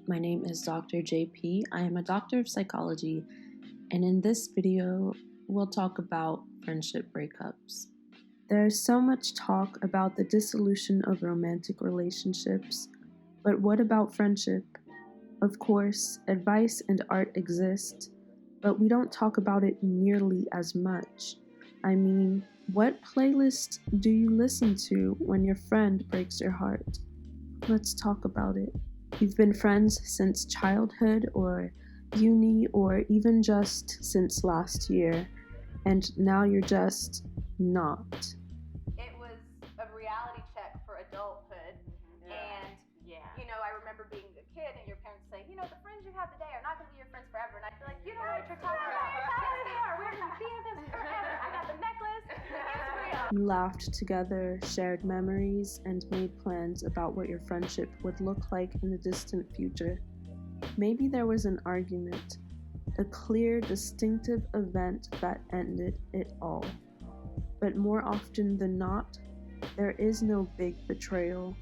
My name is Dr. JP. I am a doctor of psychology, and in this video, we'll talk about friendship breakups. There's so much talk about the dissolution of romantic relationships, but what about friendship? Of course, advice and art exist, but we don't talk about it nearly as much. I mean, what playlist do you listen to when your friend breaks your heart? Let's talk about it. You've been friends since childhood or uni or even just since last year, and now you're just not. It was a reality check for adulthood. And I remember being a kid and your parents say, the friends you have today are not going to be your friends forever. And I'd be like, you don't know what you're talking about. Yes, they are. We're going to be with this forever. I got the necklace. It's real. You laughed together, shared memories, and made plans about what your friendship would look like in the distant future. Maybe there was an argument, a clear, distinctive event that ended it all. But more often than not, there is no big betrayal,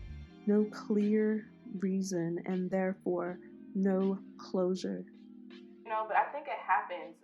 no clear reason, and therefore no closure. But I think it happens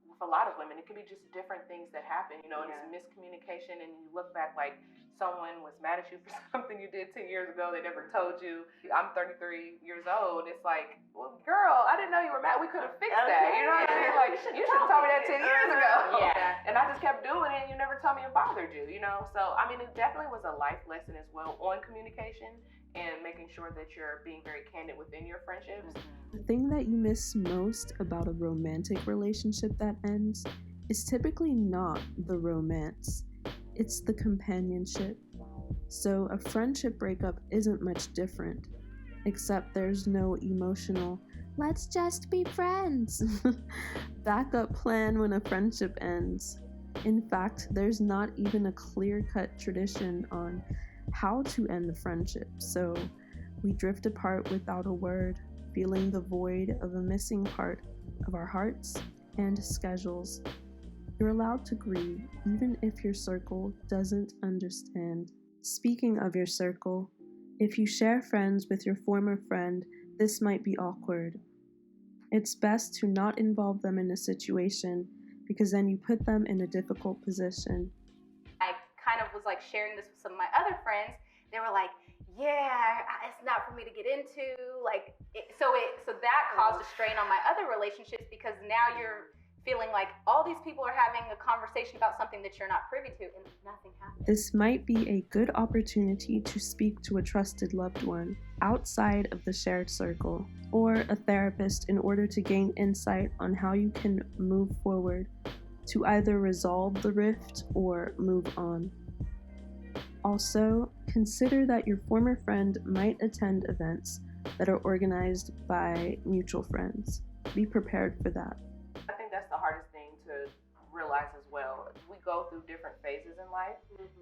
with a lot of women. It could be just different things that happen, and it's miscommunication, and you look back like someone was mad at you for something you did 10 years ago they never told you. I'm 33 years old. It's like, well, girl, I didn't know you were mad. We could have fixed that. You know what I mean? Like, you should have told me that 10 years ago. Yeah. And I just kept doing it, and you never told me it bothered you, So, I mean, it definitely was a life lesson as well on communication and making sure that you're being very candid within your friendships. The thing that you miss most about a romantic relationship that ends is typically not the romance, it's the companionship. So a friendship breakup isn't much different, except there's no emotional, let's just be friends, backup plan when a friendship ends. In fact, there's not even a clear-cut tradition on how to end the friendship, so we drift apart without a word, feeling the void of a missing part of our hearts and schedules. You're allowed to grieve, even if your circle doesn't understand. Speaking of your circle, if you share friends with your former friend, this might be awkward. It's best to not involve them in a situation because then you put them in a difficult position. I kind of was like sharing this with some of my other friends. They were like, it's not for me to get into. So that caused a strain on my other relationships because now you're feeling like all these people are having a conversation about something that you're not privy to and nothing happens. This might be a good opportunity to speak to a trusted loved one outside of the shared circle or a therapist in order to gain insight on how you can move forward to either resolve the rift or move on. Also, consider that your former friend might attend events that are organized by mutual friends. Be prepared for that. I think that's the hardest thing to realize as well. We go through different phases in life,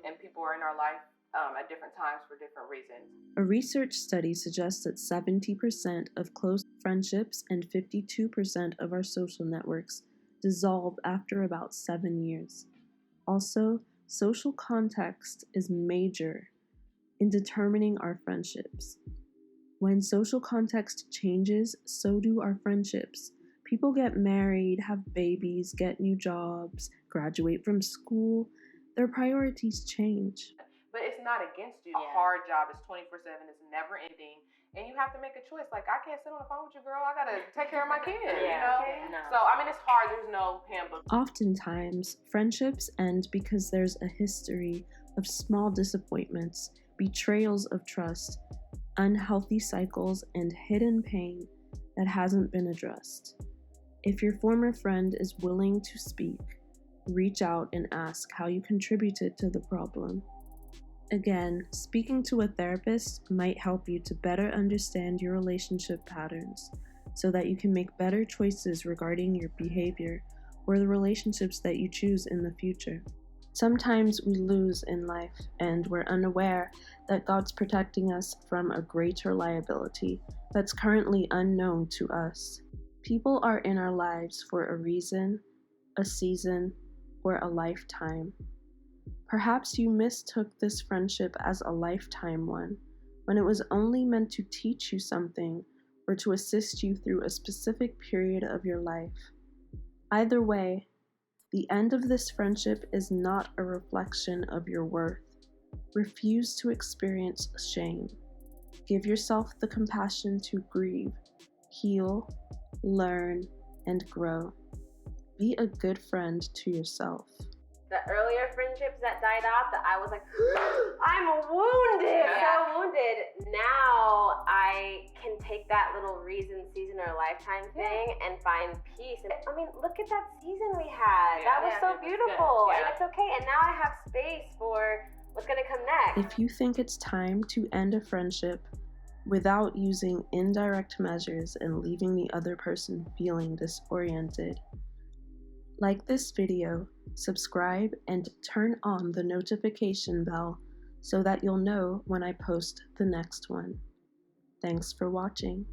and people are in our life at different times for different reasons. A research study suggests that 70% of close friendships and 52% of our social networks dissolve after about 7 years. Also, social context is major in determining our friendships. When social context changes, so do our friendships. People get married, have babies, get new jobs, graduate from school. Their priorities change. But it's not against you. A hard job is 24/7. It's never ending. And you have to make a choice. Like, I can't sit on the phone with you, girl. I got to take care of my kids, No. So, I mean, it's hard. There's no handbook. Oftentimes, friendships end because there's a history of small disappointments, betrayals of trust, unhealthy cycles, and hidden pain that hasn't been addressed. If your former friend is willing to speak, reach out and ask how you contributed to the problem. Again, speaking to a therapist might help you to better understand your relationship patterns so that you can make better choices regarding your behavior or the relationships that you choose in the future. Sometimes we lose in life and we're unaware that God's protecting us from a greater liability that's currently unknown to us. People are in our lives for a reason, a season, or a lifetime. Perhaps you mistook this friendship as a lifetime one, when it was only meant to teach you something or to assist you through a specific period of your life. Either way, the end of this friendship is not a reflection of your worth. Refuse to experience shame. Give yourself the compassion to grieve, heal, learn, and grow. Be a good friend to yourself. The earlier friendships that died off, that I was like, I'm wounded, so wounded. Now I can take that little reason, season, or lifetime thing and find peace. And I mean, look at that season we had. That was so beautiful, and it's okay. And now I have space for what's gonna come next. If you think it's time to end a friendship without using indirect measures and leaving the other person feeling disoriented, like this video, subscribe, and turn on the notification bell so that you'll know when I post the next one. Thanks for watching.